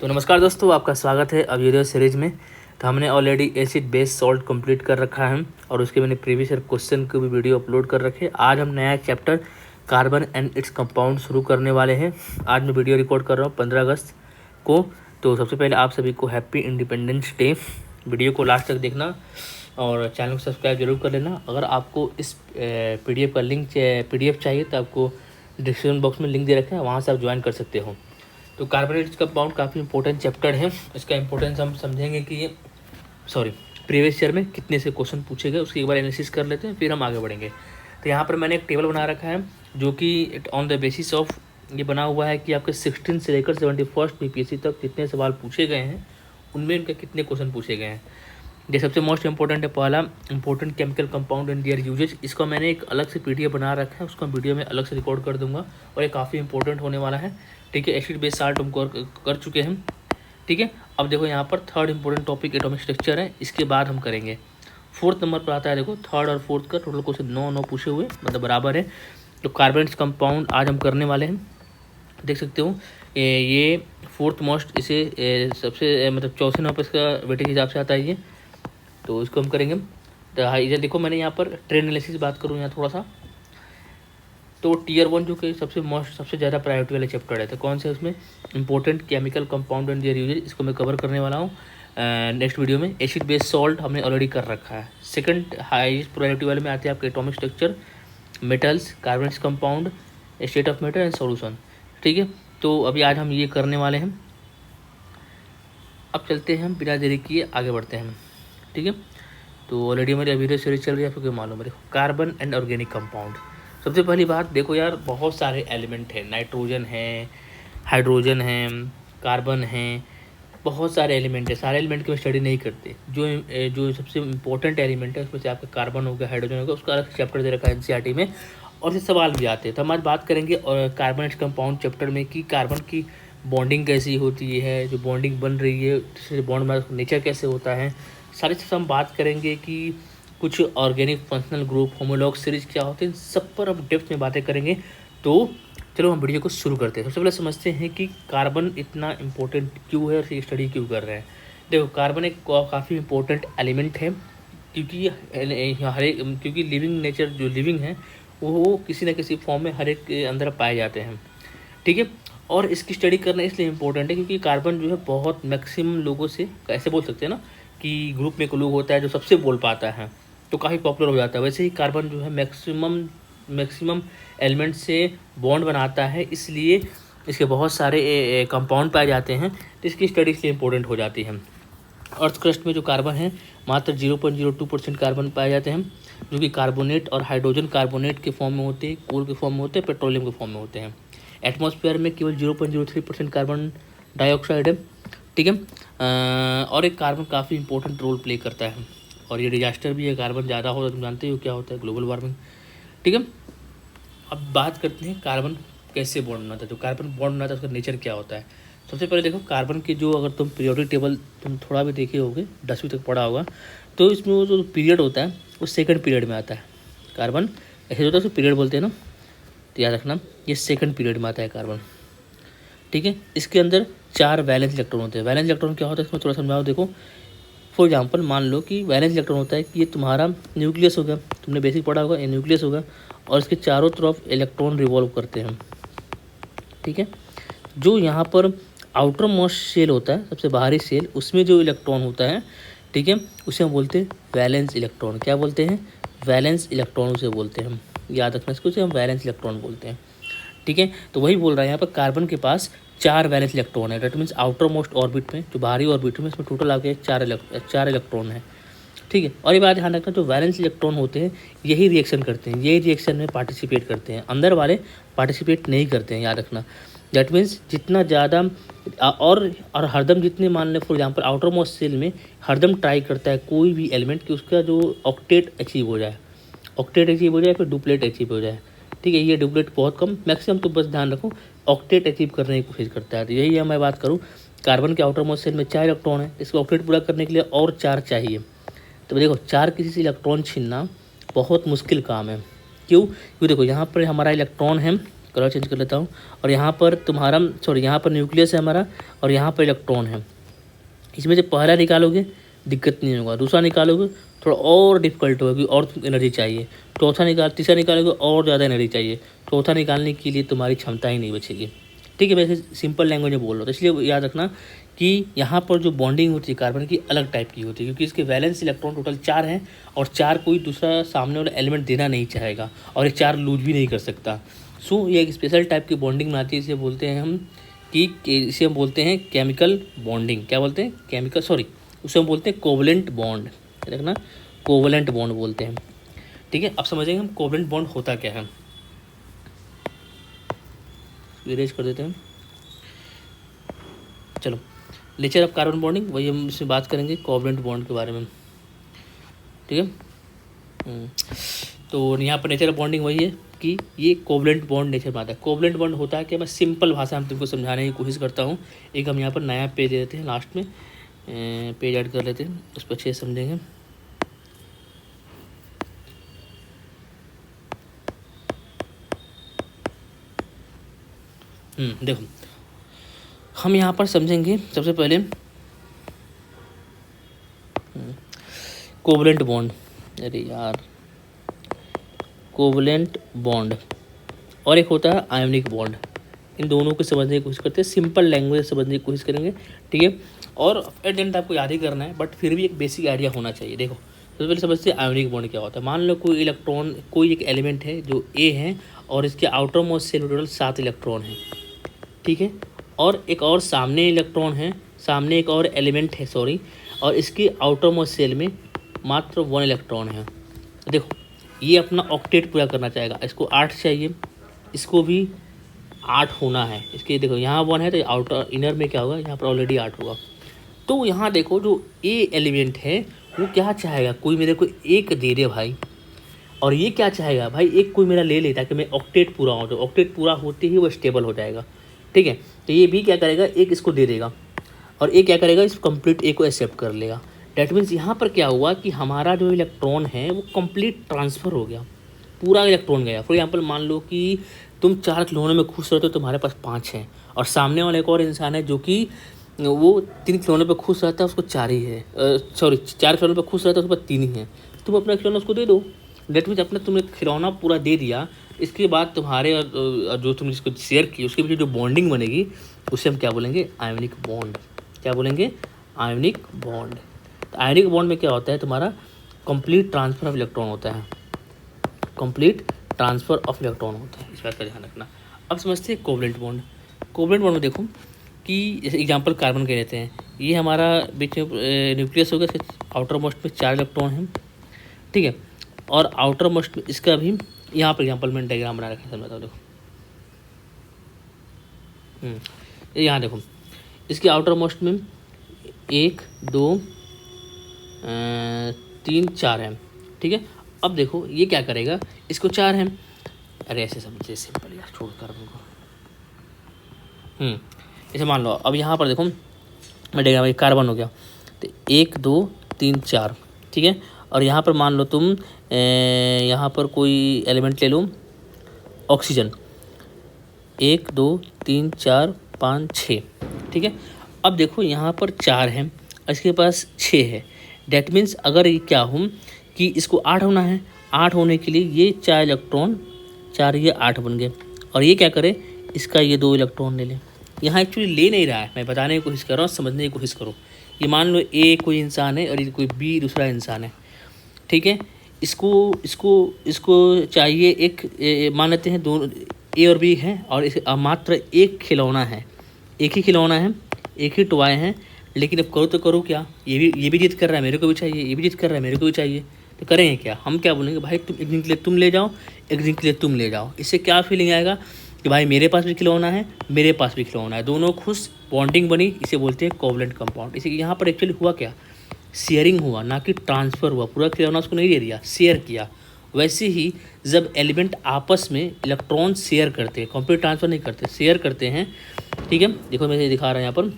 तो नमस्कार दोस्तों, आपका स्वागत है अब वीडियो सीरीज में। तो हमने already acid base salt complete कर रखा है और उसके मैंने प्रीवियस ईयर क्वेश्चन को भी वीडियो अपलोड कर रखे। आज हम नया chapter carbon and its compound शुरू करने वाले हैं। आज मैं वीडियो रिकॉर्ड कर रहा हूँ 15 अगस्त को। तो सबसे पहले आप सभी को हैप्पी इंडिपेंडेंस डे। वीडियो को लास्ट तक देखना और चैनल को सब्सक्राइब जरूर कर लेना। अगर आपको इस PDF का लिंक PDF चाहिए तो आपको डिस्क्रिप्शन बॉक्स में लिंक दे रखा है, वहाँ से आप ज्वाइन कर सकते हो। तो कार्बोनेट्स कंपाउंड काफ़ी इंपॉर्टेंट चैप्टर है। इसका इंपॉर्टेंस हम समझेंगे कि ये प्रीवियस ईयर में कितने से क्वेश्चन पूछे गए, उसकी एक बार एनालिसिस कर लेते हैं, फिर हम आगे बढ़ेंगे। तो यहाँ पर मैंने एक टेबल बना रखा है जो कि ऑन द बेसिस ऑफ ये बना हुआ है कि आपके 16 से लेकर 71 BPSC तक कितने सवाल पूछे गए हैं, उनमें इनके कितने क्वेश्चन पूछे गए हैं। ये सबसे मोस्ट इंपॉर्टेंट है, पहला important chemical compound and their uses. इसका मैंने एक अलग से PDF बना रखा है, उसको वीडियो में अलग से रिकॉर्ड कर दूंगा और ये काफ़ी इंपॉर्टेंट होने वाला है। ठीक है, एसिड बेस साल्ट हम कर चुके हैं। ठीक है, अब देखो यहाँ पर third important topic atomic structure है, इसके बाद हम करेंगे। फोर्थ नंबर पर आता है, देखो थर्ड और फोर्थ का टोटल क्वेश्चन 9 पूछे हुए, मतलब बराबर है। तो कार्बोनेट्स कंपाउंड आज हम करने वाले हैं। देख सकते हो ये फोर्थ मोस्ट, इसे सबसे मतलब चौथे नंबर पर इसका वेटेज के हिसाब से आता है ये, तो इसको हम करेंगे। तो इधर देखो मैंने यहाँ पर ट्रेन एनालिसिस बात करूँ यहाँ थोड़ा सा, तो टियर 1 जो कि सबसे ज़्यादा प्रायोरिटी वाले चैप्टर है, तो कौन से उसमें important chemical compound and their uses, इसको मैं कवर करने वाला हूँ नेक्स्ट वीडियो में। एसिड बेस सॉल्ट हमने ऑलरेडी कर रखा है। सेकंड हाईएस्ट प्रायोरिटी वाले में आते हैं आपके atomic structure, metals, carbonates compound, state of matter and solution. ठीक है, तो अभी आज हम ये करने वाले हैं। अब चलते हैं, हम बिना देरी किए आगे बढ़ते हैं। ठीक है, तो ऑलरेडी मेरी वीडियो सीरीज चल रही है, आपको क्या मालूम है। देखो कार्बन एंड ऑर्गेनिक कंपाउंड, सबसे पहली बात देखो यार, बहुत सारे एलिमेंट हैं, नाइट्रोजन है, हाइड्रोजन है, कार्बन है, बहुत सारे एलिमेंट है। सारे एलिमेंट की मैं स्टडी नहीं करते। जो सबसे इंपॉर्टेंट एलिमेंट है उसमें से आपका कार्बन हो गया, हाइड्रोजन हो गया, उसका अलग चैप्टर दे रखा है NCERT में, और से सवाल भी आते हैं। तो हम आज बात करेंगे और कार्बन कंपाउंड चैप्टर में कि कार्बन की बॉन्डिंग कैसी होती है, जो बॉन्डिंग बन रही है उससे बॉन्ड में नेचर कैसे होता है, सारी चीज़ हम बात करेंगे कि कुछ organic functional group, homologue series क्या होते हैं, सब पर हम डेप्थ में बातें करेंगे। तो चलो हम वीडियो को शुरू करते हैं। सबसे पहले समझते हैं कि कार्बन इतना इम्पोर्टेंट क्यों है और इसकी स्टडी क्यों कर रहे हैं। देखो कार्बन एक काफ़ी इम्पोर्टेंट एलिमेंट है, क्योंकि लिविंग नेचर जो लिविंग है वो किसी न किसी फॉर्म में हर एक के अंदर पाए जाते हैं। ठीक है, और इसकी स्टडी करना इसलिए इम्पोर्टेंट है क्योंकि कार्बन जो है बहुत मैक्सिमम लोगों से, ऐसे बोल सकते हैं ना कि ग्रुप में एक लोग होता है जो सबसे बोल पाता है तो काफ़ी पॉपुलर हो जाता है। वैसे ही कार्बन जो है मैक्सिमम एलिमेंट से बॉन्ड बनाता है, इसलिए इसके बहुत सारे कंपाउंड पाए जाते हैं, तो इसकी स्टडी इसलिए इम्पोर्टेंट हो जाती है। अर्थ क्रस्ट में जो कार्बन है मात्र 0.02% कार्बन पाए जाते हैं, जो कि कार्बोनेट और हाइड्रोजन कार्बोनेट के फॉर्म में होते हैं, कोल के फॉर्म में होते हैं, पेट्रोलियम के फॉर्म में होते हैं। एटमॉस्फेयर में केवल 0.03% कार्बन डाइऑक्साइड है। ठीक है, और एक कार्बन काफ़ी इंपॉर्टेंट रोल प्ले करता है और ये डिजास्टर भी है। कार्बन ज़्यादा हो तो तुम जानते हो क्या होता है, ग्लोबल वार्मिंग। ठीक है, अब बात करते हैं कार्बन कैसे बॉन्ड बनाता है। तो कार्बन बॉन्ड बनाता है, उसका नेचर क्या होता है। सबसे पहले देखो कार्बन की जो, अगर तुम पीरियोडिक टेबल तुम थोड़ा भी देखे होगे, 10वीं तक पढ़ा होगा, तो इसमें वो जो पीरियड होता है वो सेकंड पीरियड में आता है। कार्बन ऐसे होता है, उसको पीरियड बोलते हैं ना, तो याद रखना ये सेकंड पीरियड में आता है कार्बन। ठीक है, इसके अंदर 4 वैलेंस इलेक्ट्रॉन होते हैं। वैलेंस इलेक्ट्रॉन क्या होता है इसमें थोड़ा समझाओ। देखो फॉर एग्जांपल मान लो कि वैलेंस इलेक्ट्रॉन होता है कि ये तुम्हारा न्यूक्लियस होगा, तुमने बेसिक पढ़ा होगा, ये न्यूक्लियस होगा और इसके चारों तरफ इलेक्ट्रॉन रिवॉल्व करते हैं। ठीक है, जो यहाँ पर आउटर मोस्ट सेल होता है, सबसे बाहरी सेल, उसमें जो इलेक्ट्रॉन होता है, ठीक है, उसे हम बोलते हैं वैलेंस इलेक्ट्रॉन। क्या बोलते हैं? वैलेंस इलेक्ट्रॉन उसे बोलते हैं हम, याद रखना इसको, उसे हम वैलेंस इलेक्ट्रॉन बोलते हैं। ठीक है, तो वही बोल रहा है यहाँ पर कार्बन के पास 4 वैलेंस इलेक्ट्रॉन है। That means outer most orbit में, जो बाहरी ऑर्बिट में, इसमें टोटल आके 4 इलेक्ट्रॉन है। ठीक है, और ये बात ध्यान रखना, जो वैलेंस इलेक्ट्रॉन होते हैं यही रिएक्शन करते हैं, यही रिएक्शन में पार्टिसिपेट करते हैं, अंदर वाले पार्टिसिपेट नहीं करते हैं, याद रखना। दैट मीन्स जितना ज़्यादा और हरदम जितने, मान लें for example outermost cell में हरदम ट्राई करता है कोई भी एलिमेंट कि उसका जो ऑक्टेट अचीव हो जाए, फिर डुप्लेट अचीव हो जाए। ठीक है, ये डुप्लेट बहुत कम, मैक्सिमम तो बस ध्यान रखो ऑक्टेट अचीव करने की कोशिश करता है। तो यही है, मैं बात करूँ कार्बन के आउटर मोस्ट सेल में 4 इलेक्ट्रॉन है, इसको ऑक्टेट पूरा करने के लिए और 4 चाहिए। तो देखो 4 किसी से इलेक्ट्रॉन छीनना बहुत मुश्किल काम है। क्यों? क्योंकि देखो यहाँ पर हमारा इलेक्ट्रॉन है कलर चेंज कर लेता हूँ। और यहाँ पर तुम्हारा यहाँ पर न्यूक्लियस है हमारा और यहाँ पर इलेक्ट्रॉन है। इसमें जब पहला निकालोगे दिक्कत नहीं होगा, दूसरा निकालोगे थोड़ा और डिफिकल्ट होगा क्योंकि और एनर्जी चाहिए, तीसरा निकालोगे और ज़्यादा एनर्जी चाहिए, चौथा निकालने के लिए तुम्हारी क्षमता ही नहीं बचेगी। ठीक है, वैसे सिंपल लैंग्वेज में बोल रहा हूँ, तो इसलिए याद रखना कि यहाँ पर जो बॉन्डिंग होती है कार्बन की अलग टाइप की होती है, क्योंकि इसके वैलेंस इलेक्ट्रॉन टोटल 4 हैं और 4 कोई दूसरा सामने वाला एलिमेंट देना नहीं चाहेगा और ये 4 लूज भी नहीं कर सकता। सो ये एक स्पेशल टाइप की बॉन्डिंग बनाती है। इसे बोलते हैं हम इसे हम बोलते हैं केमिकल बॉन्डिंग। क्या बोलते हैं? उसे हम बोलते हैं कोवलेंट बॉन्ड। देखना, कोवलेंट बॉन्ड बोलते हैं। ठीक है, अब समझेंगे हम कोवलेंट बॉन्ड होता क्या है। इरेज कर देते हैं। चलो, नेचर ऑफ कार्बन बॉन्डिंग, वही हम इसमें बात करेंगे कोवलेंट बॉन्ड के बारे में। ठीक है, तो यहाँ पर नेचर ऑफ बॉन्डिंग वही है कि ये कोवलेंट बॉन्ड नेचर में आता है। कोवलेंट बॉन्ड होता है कि मैं सिंपल भाषा में तुमको समझाने की कोशिश करता हूँ। एक हम यहाँ पर नया पेज दे देते हैं, लास्ट में पेज ऐड कर लेते हैं, उस पर अच्छे से समझेंगे। देखो, हम यहाँ पर समझेंगे सबसे पहले कोवलेंट बॉन्ड। अरे यार, कोवलेंट बॉन्ड और एक होता है आयोनिक बॉन्ड। इन दोनों को समझने की कोशिश करते हैं, सिंपल लैंग्वेज समझने की कोशिश करेंगे। ठीक है, और एट द एंड आपको याद ही करना है, बट फिर भी एक बेसिक आइडिया होना चाहिए। देखो, सबसे पहले समझते हैं आयोनिक बॉन्ड क्या होता है। मान लो कोई इलेक्ट्रॉन, कोई एक एलिमेंट है जो ए है और इसके आउटर मोस्ट सेल में टोटल 7 इलेक्ट्रॉन हैं। ठीक है, और एक और सामने इलेक्ट्रॉन है, सामने एक और एलिमेंट है और इसके आउटर मोस्ट सेल में मात्र 1 इलेक्ट्रॉन है। देखो, ये अपना ऑक्टेट पूरा करना चाहेगा, इसको 8 चाहिए, इसको भी 8 होना है। इसके देखो यहाँ 1 है तो आउटर इनर में क्या होगा, यहाँ पर ऑलरेडी 8 होगा। तो यहाँ देखो, जो ए एलिमेंट है वो क्या चाहेगा, कोई मेरे को एक दे दे भाई। और ये क्या चाहेगा भाई, एक कोई मेरा ले ले ताकि मैं ऑक्टेट पूरा हो। तो ऑक्टेट पूरा होते ही वो स्टेबल हो जाएगा। ठीक है, तो ये भी क्या करेगा, एक इसको दे देगा और एक क्या करेगा, इस कंप्लीट ए को एक्सेप्ट कर लेगा। डैट मीन्स यहाँ पर क्या हुआ कि हमारा जो इलेक्ट्रॉन है वो कंप्लीट ट्रांसफ़र हो गया, पूरा इलेक्ट्रॉन गया। फॉर एग्जाम्पल, मान लो कि तुम 4 खिलौनों में खुश रहते हो, तुम्हारे पास 5 हैं, और सामने वाला एक और इंसान है जो कि वो 3 खिलौनों पे खुश रहता है, उसको 4 ही है। 4 खिलौनों पे खुश रहता है, उसके पास 3 ही है। तुम अपना खिलौना उसको दे दो। डेट मीन्स अपना तुमने खिलौना पूरा दे दिया, इसके बाद तुम्हारे जो तुमने इसको शेयर की उसके बीच जो बॉन्डिंग बनेगी उसे हम क्या बोलेंगे, आयोनिक बॉन्ड। क्या बोलेंगे, आयोनिक बॉन्ड। तो आयोनिक बॉन्ड में क्या होता है, तुम्हारा कंप्लीट ट्रांसफ़र ऑफ इलेक्ट्रॉन होता है, कंप्लीट ट्रांसफ़र ऑफ इलेक्ट्रॉन होता है, इस बात का ध्यान रखना। अब समझते हैं कोवलेंट बॉन्ड। कोवलेंट बॉन्ड में देखो कि जैसे एग्जांपल कार्बन के लेते हैं, ये हमारा बीच में न्यूक्लियस होगा, इसके आउटर मोस्ट में 4 इलेक्ट्रॉन हैं। ठीक है, और आउटर मोस्ट में इसका भी यहाँ पर एग्जांपल में डायग्राम बना रखा है, समझाता हूँ। देखो, यहाँ देखो, इसके आउटर मोस्ट में 1 2 3 4 है। ठीक है, अब देखो ये क्या करेगा, इसको 4 है, अरे ऐसे समझे सिंपल यार, छोड़ कार्बन को। ऐसे मान लो, अब यहाँ पर देखो मैं डायग्राम, कार्बन हो गया तो 1 2 3 4। ठीक है, और यहाँ पर मान लो तुम यहाँ पर कोई एलिमेंट ले लो, ऑक्सीजन, 1 2 3 4 5 6। ठीक है, अब देखो यहाँ पर 4 है, इसके पास 6 है। डैट मीन्स अगर ये क्या हूँ कि इसको 8 होना है, 8 होने के लिए ये 4 इलेक्ट्रॉन, 4 ये 8 बन गए, और ये क्या करे, इसका ये 2 इलेक्ट्रॉन ले ले। यहाँ एक्चुअली ले नहीं रहा है, मैं बताने की कोशिश कर रहा हूँ, समझने की कोशिश करो। ये मान लो ए कोई इंसान है और ये कोई बी दूसरा इंसान है। ठीक है, इसको इसको इसको चाहिए एक, मान लेते हैं दोनों ए और बी हैं और इस मात्र एक खिलौना है, एक ही खिलौना है, एक ही टॉय है। लेकिन अब करो तो करो क्या, ये भी जिद कर रहा है, मेरे को भी चाहिए, ये भी जिद कर रहा है, मेरे को भी चाहिए। तो करेंगे क्या, हम क्या बोलेंगे, भाई तुम एक दिन के लिए तुम ले जाओ, एक दिन के लिए तुम ले जाओ। इससे क्या फीलिंग आएगा कि भाई मेरे पास भी खिलौना है, मेरे पास भी खिलौना है, दोनों खुश, बॉन्डिंग बनी। इसे बोलते हैं कोवलेंट कंपाउंड। इसे यहाँ पर एक्चुअली हुआ क्या, शेयरिंग हुआ, ना कि ट्रांसफ़र हुआ। पूरा खिलौना उसको नहीं दे दिया, शेयर किया। वैसे ही जब एलिमेंट आपस में इलेक्ट्रॉन शेयर करते हैं, कंप्लीट ट्रांसफ़र नहीं करते, शेयर करते हैं। ठीक है, देखो मैं दिखा रहा हूँ यहाँ पर,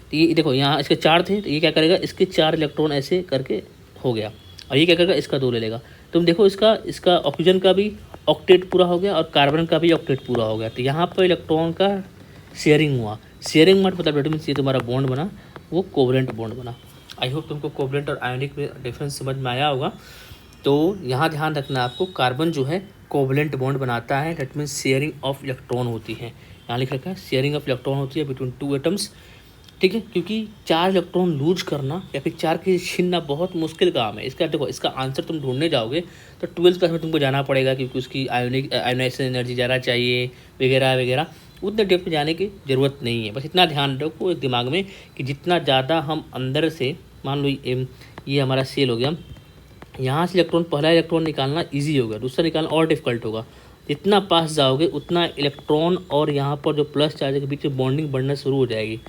तो ये देखो यहाँ इसके 4 थे, तो ये क्या करेगा, इसके 4 इलेक्ट्रॉन ऐसे करके हो गया, और ये क्या करेगा, इसका 2 ले लेगा। तुम देखो इसका ऑक्सीजन का भी ऑक्टेट पूरा हो गया और कार्बन का भी ऑक्टेट पूरा हो गया। तो यहाँ पर इलेक्ट्रॉन का शेयरिंग हुआ। शेयरिंग मतलब डेट मीन्स ये तुम्हारा बॉन्ड बना, वो कोवलेंट बॉन्ड बना। आई होप तुमको कोवलेंट और आयनिक में डिफरेंस समझ में आया होगा। तो यहाँ ध्यान रखना आपको, कार्बन जो है कोवलेंट बॉन्ड बनाता है, that means sharing of electron होती है। यहाँ लिख रखा है शेयरिंग ऑफ इलेक्ट्रॉन होती है बिटवीन टू एटम्स, ठीक है। क्योंकि 4 इलेक्ट्रॉन लूज करना या फिर 4 के छीनना बहुत मुश्किल काम है। इसका देखो, इसका आंसर तुम ढूंढने जाओगे तो 12th क्लास में तुमको जाना पड़ेगा, क्योंकि उसकी आयोनाइजेशन एनर्जी ज़्यादा चाहिए वगैरह वगैरह। उतने डेप्थ में जाने की ज़रूरत नहीं है। बस इतना ध्यान रखो एक दिमाग में कि जितना ज़्यादा हम अंदर से, मान लो ये हमारा सेल हो गया, यहाँ से इलेक्ट्रॉन, पहला इलेक्ट्रॉन निकालना ईजी होगा, दूसरा निकालना और डिफिकल्ट होगा। जितना पास जाओगे उतना इलेक्ट्रॉन और यहाँ पर जो प्लस चार्ज के बीच में बॉन्डिंग बढ़ना शुरू हो जाएगी,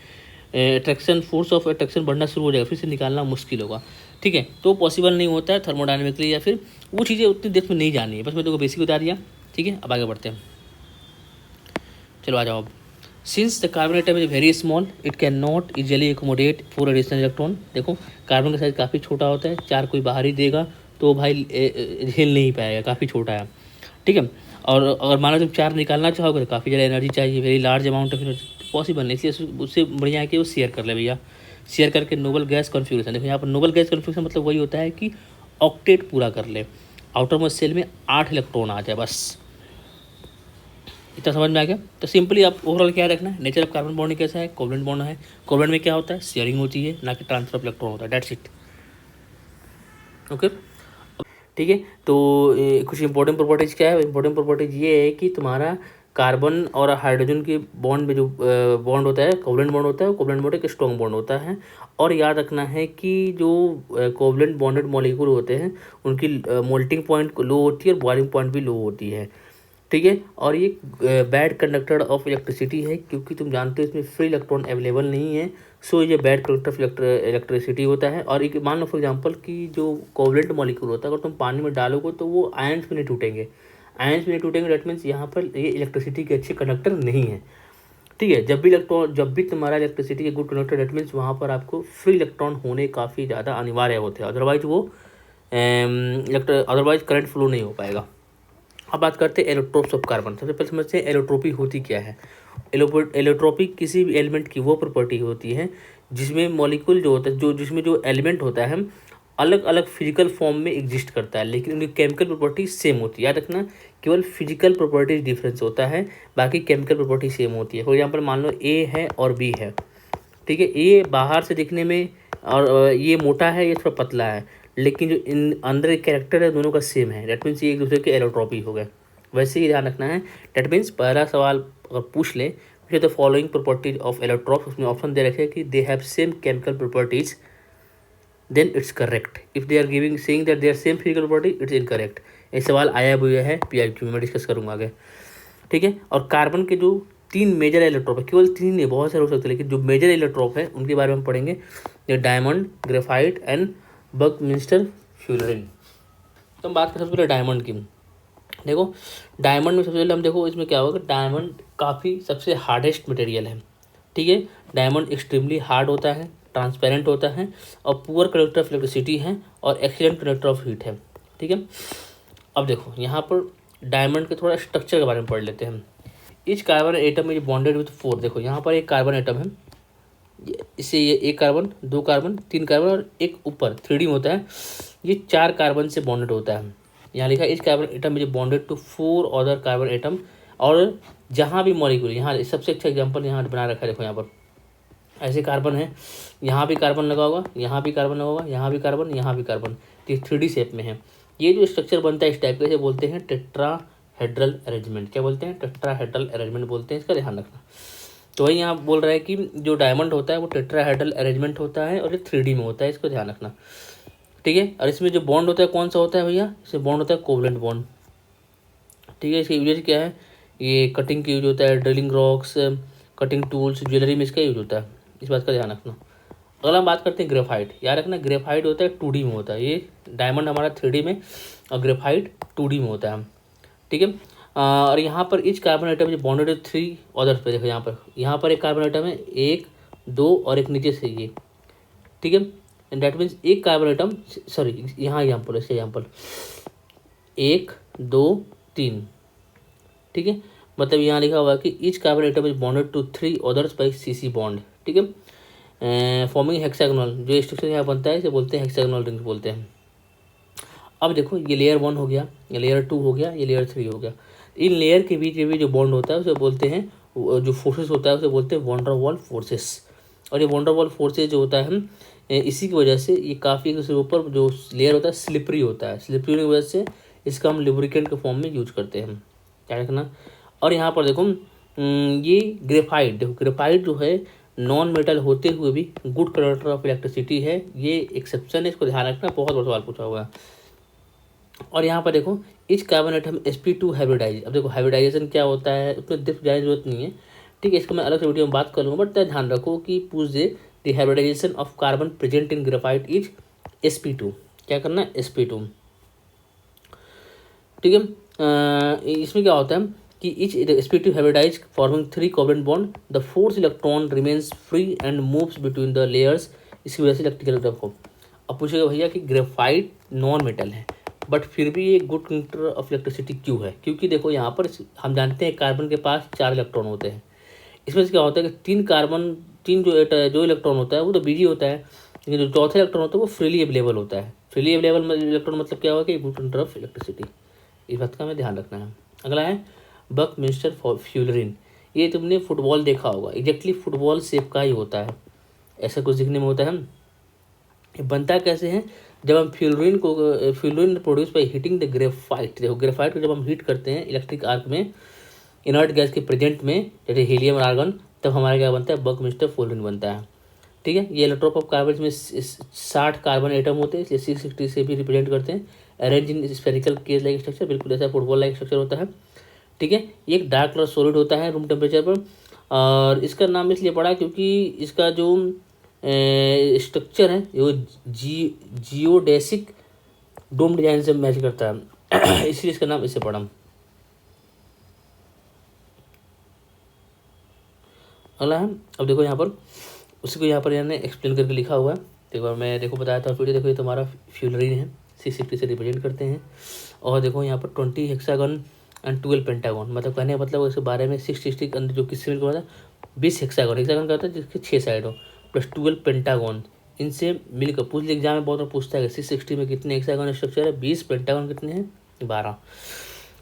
अट्रैक्शन, फोर्स ऑफ अट्रैक्शन बढ़ना शुरू हो जाएगा, फिर से निकालना मुश्किल होगा, ठीक है। तो पॉसिबल नहीं होता है थर्मोडायनेमिकली, या फिर वो चीज़ें उतनी डेप्थ में नहीं जानी है। बस मैं तुमको बेसिक बता दिया, ठीक है। अब आगे बढ़ते हैं, चलो आ जाओ अब। Since the carbon atom is very small, it can not easily accommodate 4 additional electron. देखो कार्बन का साइज काफ़ी छोटा होता है, 4 कोई बाहर ही देगा तो भाई झेल नहीं पाएगा, काफ़ी छोटा है, ठीक है। और अगर मान लो तुम 4 निकालना चाहोगे तो काफ़ी ज़्यादा एनर्जी चाहिए, very large amount of energy, possible नहीं। इसलिए उससे बढ़िया है कि वो शेयर कर ले भैया, शेयर करके नोबल गैस कॉन्फ़िगरेशन। देखो यहाँ पर नोबल गैस कॉन्फ़िगरेशन मतलब वही होता है कि ऑक्टेट पूरा कर ले, आउटर मोस्ट शेल में 8 इलेक्ट्रॉन आ जाए, बस इतना समझ में आ गया। तो सिंपली आप ओवरऑल क्या रखना है, नेचर ऑफ कार्बन बॉन्डिंग कैसा है, कोवलेंट बॉन्ड है। कोवलेंट में क्या होता है, शेयरिंग होती है, ना कि ट्रांसफर ऑफ इलेक्ट्रॉन होता है, डेट्स इट, ओके, ठीक है। तो कुछ इंपॉर्टेंट प्रॉपर्टीज़ क्या है, इंपॉर्टेंट प्रॉपर्टीज ये है कि तुम्हारा कार्बन और हाइड्रोजन के बॉन्ड में जो बॉन्ड होता है, कोवलेंट बॉन्ड होता है, वो कोवलेंट बॉन्ड एक स्ट्रॉन्ग बॉन्ड होता है। और याद रखना है कि जो कोवलेंट बॉन्डेड मॉलिक्यूल होते हैं उनकी मोल्टिंग पॉइंट लो होती है और बॉइलिंग पॉइंट भी लो होती है, ठीक है। और ये बैड कंडक्टर ऑफ इलेक्ट्रिसिटी है, क्योंकि तुम जानते हो इसमें फ्री इलेक्ट्रॉन अवेलेबल नहीं है, सो ये बैड कंडक्टर ऑफ इलेक्ट्रिसिटी होता है। और एक मान लो फॉर एग्जांपल कि जो कोवलेंट मॉलिक्यूल होता है अगर तुम पानी में डालोगे तो वो आयंस में नहीं टूटेंगे, आयंस में नहीं टूटेंगे, डेट मीन्स यहाँ पर ये इलेक्ट्रिसिटी के अच्छे कंडक्टर नहीं है, ठीक है। जब भी तुम्हारा इलेक्ट्रिसिटी के गुड कंडक्टर, डेट मीन्स वहाँ पर आपको फ्री इलेक्ट्रॉन होने काफ़ी ज़्यादा अनिवार्य होते हैं, अदरवाइज वो अदरवाइज करंट फ्लो नहीं हो पाएगा। अब बात करते हैं एलोट्रोप्स ऑफ कार्बन। सबसे पहले समझते हैं एलोट्रोपी होती क्या है। एलोट्रोपी किसी भी एलिमेंट की वो प्रॉपर्टी होती है जिसमें मॉलिक्यूल जो होता है, जिसमें जो एलिमेंट होता है अलग अलग फिजिकल फॉर्म में एग्जिस्ट करता है, लेकिन उनकी केमिकल प्रॉपर्टी सेम होती है। याद रखना, केवल फिजिकल प्रॉपर्टीज डिफरेंस होता है, बाकी केमिकल प्रॉपर्टी सेम होती है। फॉर एग्जाम्पल मान लो ए है और बी है, ठीक है। ए बाहर से दिखने में और ये मोटा है, ये थोड़ा पतला है, लेकिन जो इन अंदर एक कैरेक्टर है दोनों का सेम है, डेट मीन्स ये एक दूसरे के एलोट्रोपी हो गए। वैसे ही ध्यान रखना है, डेट मीन्स पहला सवाल अगर पूछ ले the following properties of allotropes, उसमें ऑप्शन दे रखे कि they have same chemical properties, then it's correct. If they are giving saying that they are same physical property, it's incorrect. ये सवाल आया हुआ है PIQ में, मैं डिस्कस करूँगा आगे, ठीक है। और कार्बन के जो 3 मेजर एलोट्रोप है, केवल 3 नहीं बहुत सारे हो सकते हैं, लेकिन जो मेजर एलोट्रोप है उनके बारे में हम पढ़ेंगे, डायमंड, ग्रेफाइट एंड बकमिंस्टर फ्यूलरिन। तो हम बात करें सबसे पहले डायमंड की। देखो डायमंड में सबसे पहले हम देखो इसमें क्या होगा, डायमंड काफ़ी सबसे हार्डेस्ट मटेरियल है, ठीक है। डायमंड एक्सट्रीमली हार्ड होता है, ट्रांसपेरेंट होता है और पुअर कंडक्टर ऑफ इलेक्ट्रिसिटी है और एक्सीलेंट कंडक्टर ऑफ हीट है, ठीक है। अब देखो यहाँ पर डायमंड के थोड़ा स्ट्रक्चर के बारे में पढ़ लेते हैं हम। Etch carbon atom is bonded with 4, देखो यहाँ पर एक कार्बन एटम है, इससे ये एक कार्बन, 2 कार्बन, 3 कार्बन और एक ऊपर 3D में होता है, ये 4 कार्बन से बॉन्डेड होता है। यहाँ लिखा है each carbon atom is bonded to 4 other carbon atom. और जहाँ भी मॉलिक्यूल, यहाँ सबसे अच्छा एग्जांपल यहाँ बना रखा है, देखो यहाँ पर ऐसे कार्बन है, यहाँ भी कार्बन लगा होगा, यहाँ भी कार्बन लगा होगा, यहाँ भी कार्बन, यहाँ भी कार्बन, तो 3D शेप में है। ये जो स्ट्रक्चर बनता है इस टाइप के, बोलते हैं टेट्राहेड्रल अरेंजमेंट। क्या बोलते हैं, टेट्राहेड्रल अरेंजमेंट बोलते हैं, इसका ध्यान रखना। तो वही यहाँ बोल रहा है कि जो डायमंड होता है वो टेट्राहेड्रल अरेंजमेंट होता है और ये 3D में होता है, इसको ध्यान रखना, ठीक है। और इसमें जो बॉन्ड होता है कौन सा होता है भैया, इसमें बॉन्ड होता है कोवलेंट बॉन्ड, ठीक है। इसका यूजेज क्या है, ये कटिंग की यूज होता है, drilling rocks, cutting tools, jewellery में इसका यूज होता है, इस बात का ध्यान रखना। अगला हम बात करते हैं ग्रेफाइट। याद रखना ग्रेफाइट होता है 2D में होता है, ये डायमंड हमारा 3D में और ग्रेफाइट 2D में होता है, ठीक है। और यहाँ पर इच कार्बन आइटम जो बॉन्डेड 3 अदर्स पे, देखो यहाँ पर एक कार्बन आइटम है, 1 2 और एक नीचे से ये, ठीक है। एंड दैट मीन्स एक कार्बन आइटम, सॉरी यहाँ एग्जाम्पल, इसका एग्जाम्पल 1 2 16, ठीक है। मतलब यहाँ लिखा हुआ है कि each carbon atom is bonded to 3 others by CC bond, ठीक है। फॉर्मिंग हेक्सागोनल, जो स्ट्रक्चर यहाँ बनता है इसे बोलते हैं हेक्सागोनल रिंग बोलते हैं। अब देखो ये लेयर 1 हो गया, ये लेयर 2 हो गया, ये लेयर 3 हो गया। इन लेयर के बीच में भी जो बॉन्ड होता है उसे बोलते हैं, जो फोर्सेस होता है उसे बोलते हैं वॉन डर वाल फोर्सेस। और ये वॉन डर वाल फोर्सेस जो होता है इसी की वजह से ये काफ़ी दूसरे ऊपर जो लेयर होता है स्लिपरी होता है, स्लिपरी होने की वजह से इसका हम लुब्रिकेंट के फॉर्म में यूज करते हैं, क्या रखना। और यहाँ पर देखो ये ग्रेफाइट, देखो ग्रेफाइट जो है नॉन मेटल होते हुए भी गुड कंडक्टर ऑफ इलेक्ट्रिसिटी है, ये एक्सेप्शन है, इसको ध्यान रखना, बहुत बड़ा सवाल पूछा हुआ है। और यहाँ पर देखो etch carbon atom sp2 hybridise. अब देखो हाइब्रिडाइजेशन क्या होता है, उसमें डिप जाने की जरूरत नहीं है, ठीक है, इसको मैं अलग से वीडियो में बात कर लूँगा, बट ध्यान रखो कि पूछ दे the hybridization of carbon present in graphite is sp2, क्या करना है sp2, ठीक है। इसमें क्या होता है कि each sp2 hybridize forming 3 covalent bond, the fourth electron remains free and moves between the layers, इसकी वजह से इलेक्ट्रिकल ड्रॉप हो। अब पूछेगा भैया कि ग्रेफाइट नॉन मेटल है बट फिर भी ये गुड कंडक्टर ऑफ इलेक्ट्रिसिटी क्यों है, क्योंकि देखो यहाँ पर हम जानते हैं कार्बन के पास 4 इलेक्ट्रॉन होते हैं। इसमें से क्या होता है कि 3 कार्बन, 3 जो इलेक्ट्रॉन होता है वो तो बिजी होता है, लेकिन जो चौथा इलेक्ट्रॉन होता है वो फ्रीली अवेलेबल होता है। फ्रीली अवेलेबल इलेक्ट्रॉन मतलब क्या होगा कि गुड कंडक्टर ऑफ इलेक्ट्रिसिटी, इस बात का हमें ध्यान रखना है। अगला है बकमिंस्टर फ्यूलरिन। ये तुमने फुटबॉल देखा होगा, एग्जैक्टली फुटबॉल शेप का ही होता है, ऐसा कुछ दिखने में होता है। ये बनता कैसे है, जब हम fullerene produce by heating the graphite, देखो ग्रेफाइट को जब हम हीट करते हैं इलेक्ट्रिक आर्क में इनर्ट गैस के प्रेजेंट में, जैसे हीलियम और आर्गन, तब हमारा क्या बनता है बकमिंस्टर फ्यूलरिन बनता है, ठीक है। ये इलेक्ट्रोप ऑफ कार्बन में 60 कार्बन एटम होते हैं, इसलिए 660 से भी रिप्रेजेंट करते हैं। Arrange in spherical case like structure, बिल्कुल ऐसा फुटबॉल लाइक स्ट्रक्चर होता है, ठीक है। ये एक डार्क कलर सॉलिड होता है रूम टेम्परेचर पर, और इसका नाम इसलिए पड़ा क्योंकि इसका जो स्ट्रक्चर है वो जियोडेसिक डोम डिजाइन से मैच करता है इसलिए इसका नाम इससे पड़ा। अगला है, अब देखो यहाँ पर उसी को यहाँ पर यानी एक्सप्लेन करके लिखा हुआ है। देखो मैं देखो बताया था वीडियो, देखो ये तुम्हारा फ्यूलरिन है, 650 से रिप्रेजेंट करते हैं। और देखो यहाँ पर 20 हेक्सागन एंड 12 पेंटागन, मतलब कहने का मतलब इसके बारे में 660 के अंदर जो किससे मिलकर होता है 20 हेक्सागन, हेक्सागन का होता है जिसके 6 साइड हो, प्लस 12 पेंटागन, इनसे मिलकर पूछ लिया एग्जाम में बहुत बार पूछता है 660 में कितने हेक्सागन स्ट्रक्चर है, 20 पेंटागन कितने हैं 12,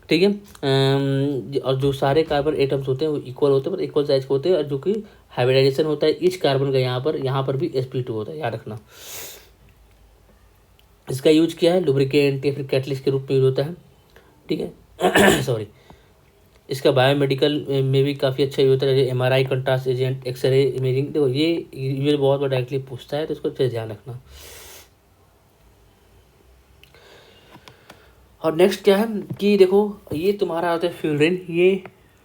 ठीक है। और जो सारे कार्बन एटम्स होते हैं वो इक्वल होते हैं, पर इक्वल साइज के होते हैं, और जो कि हाइब्रिडाइजेशन होता है ईच कार्बन का यहाँ पर भी sp2 होता है, याद रखना। इसका यूज क्या है, लुब्रिकेंट या फिर कैटलिस्ट के रूप में यूज होता है, ठीक है सॉरी। इसका बायोमेडिकल में भी काफ़ी अच्छा यूज होता है, जैसे MRI contrast agent, X ray imaging, देखो ये बहुत बार डायरेक्टली पूछता है, तो इसको अच्छे से ध्यान रखना। और नेक्स्ट क्या है कि देखो ये तुम्हारा होता है फ्यूलरिन, ये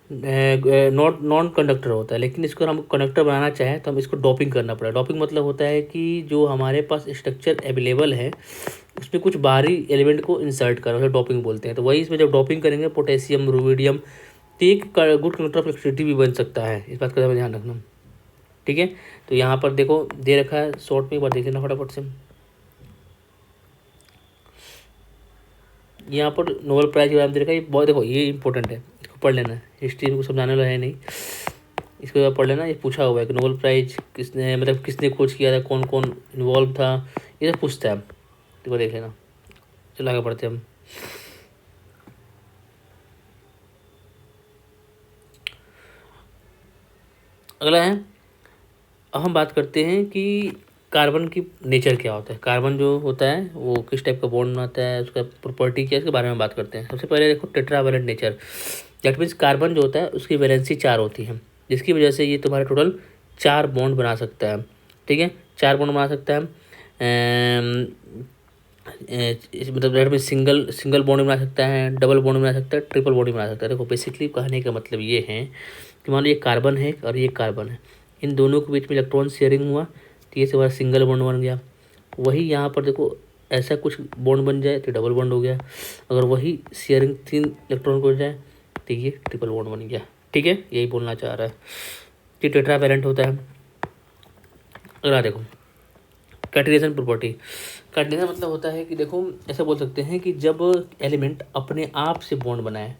नॉन कंडक्टर होता है, लेकिन इसको हम कंडक्टर बनाना चाहें तो हम इसको डॉपिंग करना पड़ेगा। डॉपिंग मतलब होता है कि जो हमारे पास स्ट्रक्चर अवेलेबल है उसमें कुछ बाहरी एलिमेंट को इंसर्ट करना, उसे डॉपिंग बोलते हैं। तो वही इसमें जब डॉपिंग करेंगे पोटेशियम, रुबिडियम, तो एक गुड कंडक्टर ऑफ इलेक्ट्रिसिटी भी बन सकता है, इस बात का ध्यान रखना, ठीक है। तो यहाँ पर देखो दे रखा है शॉर्ट में, एक बार देख लेना फटाफट से। यहाँ पर नोबेल प्राइज के बारे में दे रखा है, ये बहुत देखो ये इंपॉर्टेंट है, इसको पढ़ लेना। हिस्ट्री में कुछ समझाने वाला है नहीं, इसको पढ़ लेना। ये पूछा हुआ है कि नोबेल प्राइज किसने, मतलब किसने खोज किया था, कौन कौन इन्वॉल्व था, ये सब पूछता है, देखो देख लेना। चलो आगे बढ़ते हम। अगला है, अब हम बात करते हैं कि कार्बन की नेचर क्या होता है, कार्बन जो होता है वो किस टाइप का बॉन्ड बनाता है, उसका प्रॉपर्टी क्या है, इसके बारे में बात करते हैं। सबसे पहले देखो tetravalent nature, that means carbon जो होता है उसकी वैलेंसी 4 होती है, जिसकी वजह से ये तुम्हारा टोटल 4 बॉन्ड बना सकता है, ठीक है। 4 बॉन्ड बना सकता है, मतलब दैट मीन्स सिंगल बॉन्ड बना सकता है, डबल बॉन्ड बना सकता है, ट्रिपल बॉन्ड बना सकता है। देखो बेसिकली कहने का मतलब ये है कि मान लो ये कार्बन है और ये कार्बन है, इन दोनों के बीच में इलेक्ट्रॉन शेयरिंग हुआ तो ये से सिंगल बॉन्ड बन गया। वही यहाँ पर देखो ऐसा कुछ बॉन्ड बन जाए तो डबल बॉन्ड हो गया, अगर वही शेयरिंग 3 इलेक्ट्रॉन को हो जाए तो ये ट्रिपल बॉन्ड बन गया, ठीक है। यही बोलना चाह रहा है कि टेट्रावैलेंट होता है। अगला देखो कैटेनाइजेशन प्रॉपर्टी। कैटेनाइजेशन मतलब होता है कि देखो ऐसा बोल सकते हैं कि जब एलिमेंट अपने आप से बॉन्ड बनाए,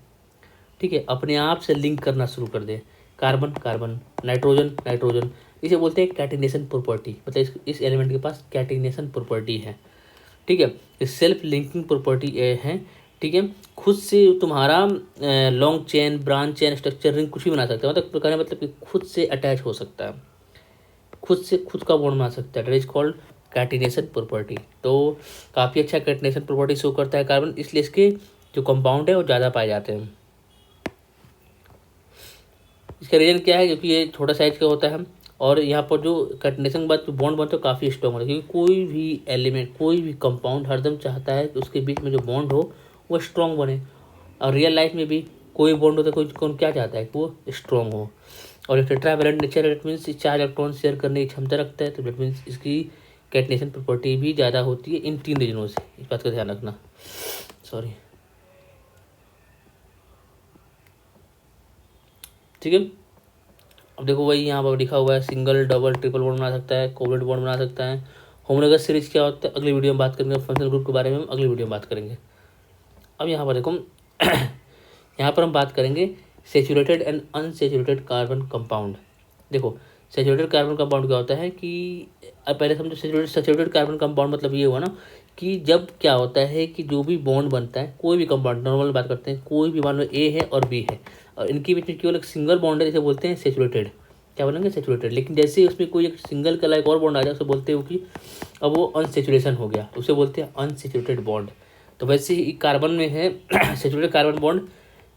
ठीक है, अपने आप से लिंक करना शुरू कर दे, कार्बन कार्बन, नाइट्रोजन नाइट्रोजन, इसे बोलते हैं कैटिनेशन प्रॉपर्टी, मतलब इस एलिमेंट के पास कैटिनेशन प्रॉपर्टी है। ठीक है, ये सेल्फ लिंकिंग प्रॉपर्टी है। ठीक है, खुद से तुम्हारा long chain, branch chain, structure ring कुछ भी बना सकता है, मतलब कहने मतलब कि खुद से अटैच हो सकता है, खुद से खुद का बॉन्ड बना सकता है। That is called catenation property. तो काफ़ी अच्छा कैटिनेशन प्रॉपर्टी शो करता है कार्बन, इसलिए इसके जो कंपाउंड है वो ज़्यादा पाए जाते हैं। इसका रीज़न क्या है, क्योंकि ये छोटा साइज का होता है और यहाँ पर जो कैटिनेशन के बाद जो बॉन्ड बनते हैं काफ़ी स्ट्रॉन्ग होता है, क्योंकि कोई भी एलिमेंट, कोई भी कंपाउंड हरदम चाहता है कि उसके बीच में जो बॉन्ड हो वो स्ट्रॉन्ग बने। और रियल लाइफ में भी कोई बॉन्ड होता है, कोई कौन क्या चाहता है कि वो स्ट्रॉन्ग हो। और एक टेट्रावैलेंट नेचर है, दैट मीन्स 4 इलेक्ट्रॉन शेयर करने की क्षमता रखता है, तो दैट मीन्स इसकी कैटिनेशन प्रॉपर्टी भी ज़्यादा होती है इन 3 रीजनों से। इस बात का ध्यान रखना। सॉरी, ठीक है। अब देखो वही यहाँ पर लिखा हुआ है, सिंगल डबल ट्रिपल बॉन्ड बना सकता है, कोवलेंट बॉन्ड बना सकता है। होमोलोगस सीरीज क्या होता है अगली वीडियो में बात करेंगे, फंक्शनल ग्रुप के बारे में हम अगली वीडियो में बात करेंगे। अब यहाँ पर देखो यहाँ पर हम बात करेंगे saturated and unsaturated carbon compound. देखो सैचुरेटेड कार्बन कंपाउंड क्या होता है कि अब पहले समझो, सैचुरेटेड कार्बन कंपाउंड मतलब ये हुआ ना कि जब क्या होता है कि जो भी बॉन्ड बनता है, कोई भी कंपाउंड, नॉर्मल बात करते हैं, कोई भी मान लो ए है और बी है और इनके बीच में केवल एक सिंगल बॉन्ड है, जिसे बोलते हैं सैचुरेटेड। क्या बोलेंगे? सैचुरेटेड। लेकिन जैसे ही उसमें कोई एक सिंगल का एक और बॉन्ड आ जाए, उसे बोलते हो कि अब वो अनसैचुरेशन हो गया, उसे बोलते हैं अनसैचुरेटेड बॉन्ड। तो वैसे ही कार्बन में है सैचुरेटेड कार्बन बॉन्ड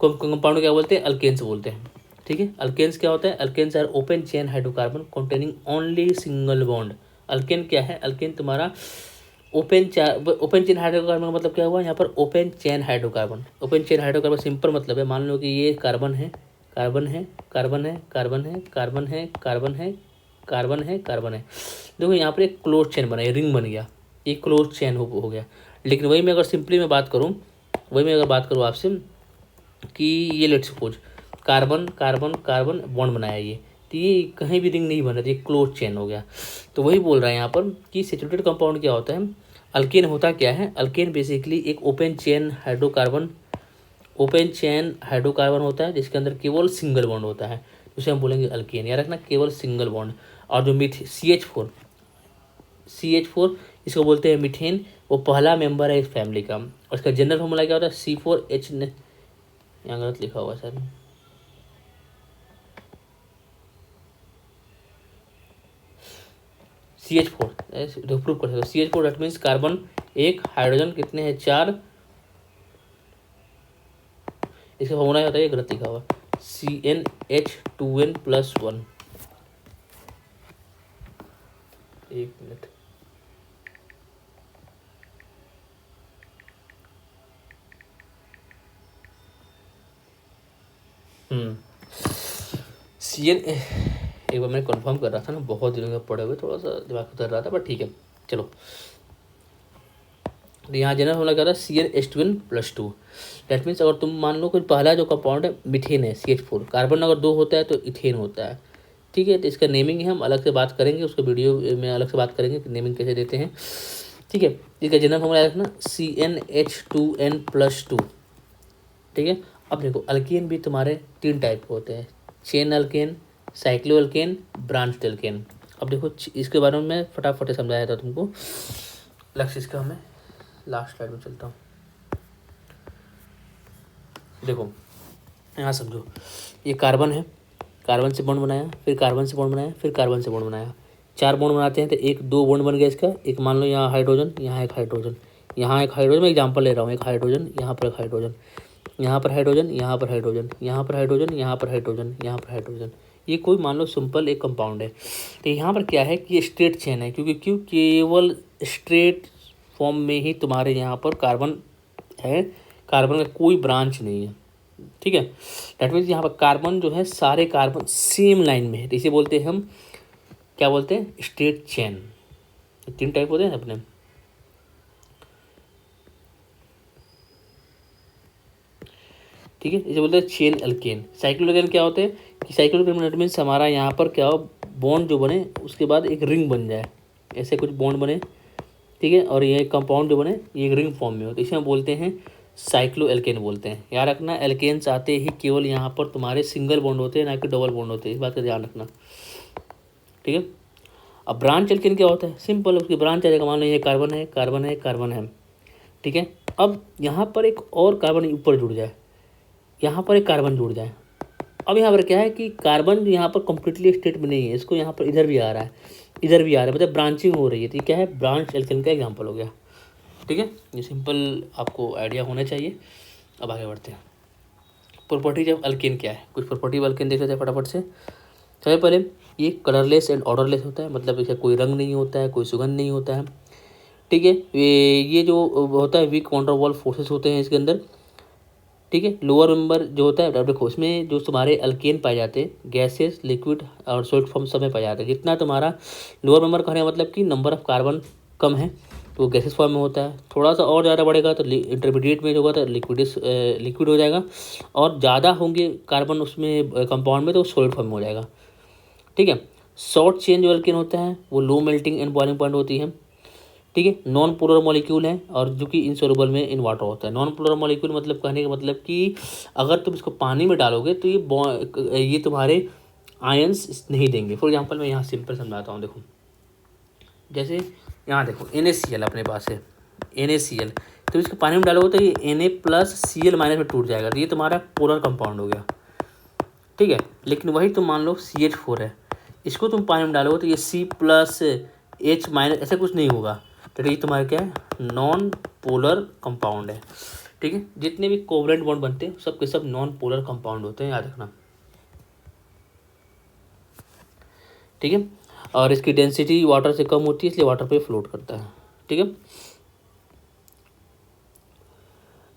कंपाउंड क्या बोलते हैं? अल्केन्स बोलते हैं। ठीक है, अल्केन्स क्या होता है? Alkanes are open chain hydrocarbon containing only single bond. Alkane क्या है? अल्केन तुम्हारा ओपन चेन हाइड्रोकार्बन का मतलब क्या हुआ यहाँ पर? Open chain hydrocarbon. Open chain hydrocarbon simple मतलब है, मान लो कि ये कार्बन है, कार्बन है, कार्बन है, कार्बन है, कार्बन है, कार्बन है, कार्बन है, कार्बन है। देखो यहाँ पर एक क्लोज चेन बना, रिंग बन गया, एक क्लोज चेन हो गया। लेकिन वही मैं अगर सिंपली मैं बात करूँ, वही मैं अगर बात करूँ आपसे कि ये let's suppose carbon carbon carbon bond बनाया ये, तो ये कहीं भी रिंग नहीं बना, ये क्लोज चेन हो गया। तो वही बोल रहा है यहाँ पर कि सैचुरेटेड कंपाउंड क्या होता है? अल्केन होता क्या है? अल्केन बेसिकली एक ओपन चेन हाइड्रोकार्बन होता है, जिसके अंदर केवल सिंगल बॉन्ड होता है, उसे हम बोलेंगे अल्केन। याद रखना, केवल सिंगल बॉन्ड। और जो CH4 इसको बोलते हैं मीथेन, वो पहला मेंबर है इस फैमिली का। और इसका जनरल फॉर्मूला क्या होता है? C4H, यहाँ गलत लिखा हुआ है सर, CH4 प्रूव कर सकते। CH4 दैट मीन्स कार्बन एक, हाइड्रोजन कितने हैं? 4। इसका फॉर्मूला होता है, ये गलत लिखा हुआ, CnH2n+1। एक मिनट, CN, एक बार मैं कंफर्म कर रहा था ना, बहुत दिनों का पढ़े हुए, थोड़ा सा दिमाग उतर रहा था, बट ठीक है चलो। तो यहाँ जनरल फॉर्मूला क्या था? CnH2n+2। दैट मीन्स अगर तुम मान लो कोई पहला जो कंपाउंड है मीथेन है, CH4, कार्बन अगर 2 होता है तो इथेन होता है। ठीक है, तो इसका नेमिंग हम अलग से बात करेंगे, उसको वीडियो में अलग से बात करेंगे कि नेमिंग कैसे देते हैं। ठीक है, इसका जनरल फॉर्मूला रखना CnH2n+2। ठीक है, अब देखो अल्केन भी तुम्हारे 3 टाइप के होते हैं, chain alkane, cyclo alkane, branch alkane. अब देखो इसके बारे में मैं फटाफट समझाया था तुमको, लक्ष्य इसका मैं लास्ट स्लाइड में चलता हूँ। देखो यहाँ समझो, ये कार्बन है, कार्बन से बॉन्ड बनाया, फिर कार्बन से बॉन्ड बनाया, फिर कार्बन से बॉन्ड बनाया, 4 बॉन्ड बनाते हैं तो 1-2 बॉन्ड बन गया इसका। एक मान लो यहाँ हाइड्रोजन, यहाँ एक हाइड्रोजन, यहाँ एक हाइड्रोजन, मैं एग्जांपल ले रहा हूँ, एक हाइड्रोजन, यहाँ पर एक हाइड्रोजन, यहाँ पर हाइड्रोजन, यहाँ पर हाइड्रोजन, यहाँ पर हाइड्रोजन, यहाँ पर हाइड्रोजन, यहाँ पर हाइड्रोजन। ये कोई मान लो सिंपल एक कंपाउंड है। तो यहाँ पर क्या है कि ये स्ट्रेट चेन है, क्योंकि केवल स्ट्रेट फॉर्म में ही तुम्हारे यहाँ पर कार्बन है, कार्बन का कोई ब्रांच नहीं है। ठीक है, दैट मीन्स यहाँ पर कार्बन जो है, सारे कार्बन सेम लाइन में है, तो इसे बोलते हैं हम, क्या बोलते हैं? Straight chain. 3 टाइप होते हैं अपने। ठीक है, इसे बोलते हैं चेन अल्केन। साइक्लो अल्केन क्या होते हैं कि साइक्लो अल्केन मीन्स हमारा यहाँ पर क्या हो, बॉन्ड जो बने उसके बाद एक रिंग बन जाए, ऐसे कुछ बॉन्ड बने। ठीक है, और ये कंपाउंड जो बने ये एक रिंग फॉर्म में हो, तो इसे हम बोलते हैं साइक्लो एल्केन बोलते हैं। याद रखना, एल्केन्स आते ही केवल यहाँ पर तुम्हारे सिंगल बॉन्ड होते हैं, ना कि डबल बॉन्ड होते हैं, इस बात का ध्यान रखना। ठीक है। अब ब्रांच एल्केन क्या होता है? सिंपल, उसकी ब्रांच आ जाएगा। मान लो ये कार्बन है, कार्बन है, कार्बन है। ठीक है। अब यहाँ पर एक और कार्बन ऊपर जुड़ जाए, यहाँ पर एक कार्बन जुड़ जाए। अब यहाँ पर क्या है कि कार्बन यहाँ पर कम्प्लीटली स्टेट में नहीं है, इसको यहाँ पर इधर भी आ रहा है, इधर भी आ रहा है, मतलब ब्रांचिंग हो रही है। तो ये क्या है? ब्रांच एल्केन का एग्जाम्पल हो गया। ठीक है, ये सिंपल आपको आइडिया होना चाहिए। अब आगे बढ़ते हैं। प्रॉपर्टीज ऑफ अल्केन क्या है? कुछ प्रॉपर्टी ऑफ अल्केन देख लेते हैं फटाफट से। सबसे पहले ये कलरलेस एंड ऑर्डरलेस होता है, मतलब इसका कोई रंग नहीं होता है, कोई सुगंध नहीं होता है। ठीक है। ये जो होता है weak van der Waals forces होते हैं इसके अंदर। ठीक है। लोअर मेंबर जो होता है, देखो इसमें जो तुम्हारे अल्केन पाए जाते हैं, गैसेस, लिक्विड और सॉलिड फॉर्म सब में पाए जाते हैं। जितना तुम्हारा लोअर मेंबर कहने का मतलब कि नंबर ऑफ कार्बन कम है तो गैसेस फॉर्म में होता है, थोड़ा सा और ज़्यादा बढ़ेगा तो इंटरमीडिएट में जो होगा तो लिक्विड हो जाएगा, और ज़्यादा होंगे कार्बन उसमें कंपाउंड में तो सॉलिड फॉर्म में हो जाएगा। ठीक है। शॉर्ट चेन जो अल्केन होता है वो low melting and boiling point होती है। ठीक है। नॉन पोलर मॉलिक्यूल है और जो कि इनसोल्युबल में इन वाटर होता है। नॉन पोलर मॉलिक्यूल मतलब कहने का मतलब कि अगर तुम इसको पानी में डालोगे तो ये तुम्हारे आयंस नहीं देंगे। फॉर एग्जांपल मैं यहाँ सिंपल समझाता हूँ। देखो जैसे यहाँ देखो NaCl अपने पास है, NaCl, तो इसको पानी में डालोगे तो ये Na+Cl- में टूट जाएगा, तो ये तुम्हारा पोलर कंपाउंड हो गया। ठीक है। लेकिन वही तुम मान लो CH4 है, इसको तुम पानी में डालोगे तो ये C+H- ऐसा कुछ नहीं होगा, तो ये तुम्हारा क्या है? नॉन पोलर कंपाउंड है। ठीक है। जितने भी कोवलेंट बॉन्ड बनते हैं सब के सब नॉन पोलर कंपाउंड होते हैं, याद रखना। ठीक है। और इसकी डेंसिटी वाटर से कम होती है, इसलिए वाटर पे फ्लोट करता है। ठीक है।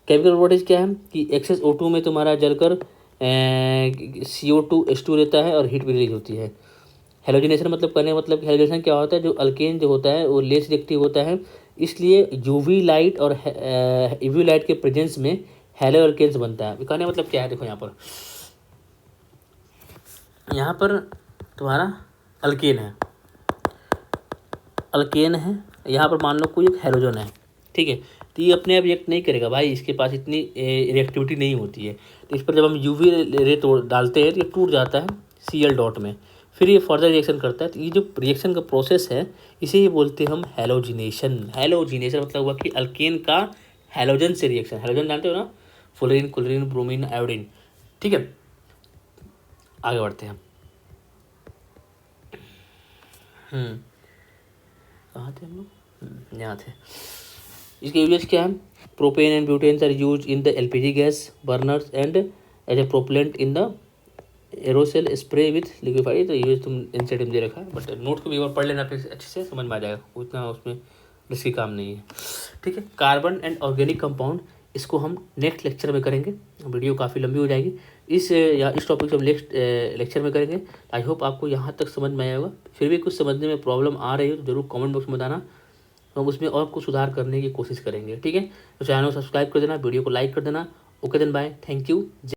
केमिकल प्रॉपर्टीज क्या है कि एक्सेस O2 में तुम्हारा जलकर CO2H2 रहता है और हीट भी रिलीज होती है। हेलोजिनेशन मतलब करने का मतलब, हेलोजिनेशन क्या होता है? जो अल्केन जो होता है वो लेस रिएक्टिव होता है, इसलिए यूवी लाइट और यूवी लाइट के प्रेजेंस में हेलो अल्केन्स बनता है। कहने का मतलब क्या है? देखो यहाँ पर तुम्हारा अल्केन है, अल्केन है, यहाँ पर मान लो कोई एक हेलोजन है। ठीक है। तो ये अपने आप रिएक्ट नहीं करेगा भाई, इसके पास इतनी रिएक्टिविटी नहीं होती है, तो इस पर जब हम यूवी रे तोड़ डालते हैं तो ये टूट जाता है Cl डॉट में, फिर ये फर्दर रिएक्शन करता है। तो ये जो रिएक्शन का प्रोसेस है इसे ये बोलते हैं हम हेलोजिनेशन। हेलोजिनेशन मतलब हुआ कि अल्केन का हेलोजन से रिएक्शन। हेलोजन जानते हो ना? Fluorine, chlorine, bromine, iodine. ठीक है। आगे बढ़ते हैं। कहाँ थे हम लोग? यहाँ थे। इसके यूजेस क्या है? Propane and butane are use in the LPG gas burners and as a propellant in the aerosol spray with liquefied. तो यूज तुम इंसेटिव दे रखा है, बट नोट को भी एक बार पढ़ लेना, फिर अच्छे से समझ में आ जाएगा, उतना उसमें रिस्की काम नहीं है। ठीक है। कार्बन एंड ऑर्गेनिक कंपाउंड, इसको हम नेक्स्ट लेक्चर में करेंगे, वीडियो काफ़ी लंबी हो जाएगी। इस टॉपिक से हम नेक्स्ट लेक्चर में करेंगे। आई होप आपको यहाँ तक समझ में आया होगा। फिर भी कुछ समझने में प्रॉब्लम आ रही हो तो जरूर कमेंट बॉक्स में बताना, तो हम उसमें और कुछ सुधार करने की कोशिश करेंगे। ठीक है। तो चैनल को सब्सक्राइब कर देना, वीडियो को लाइक कर देना। Okay then, bye, thank you.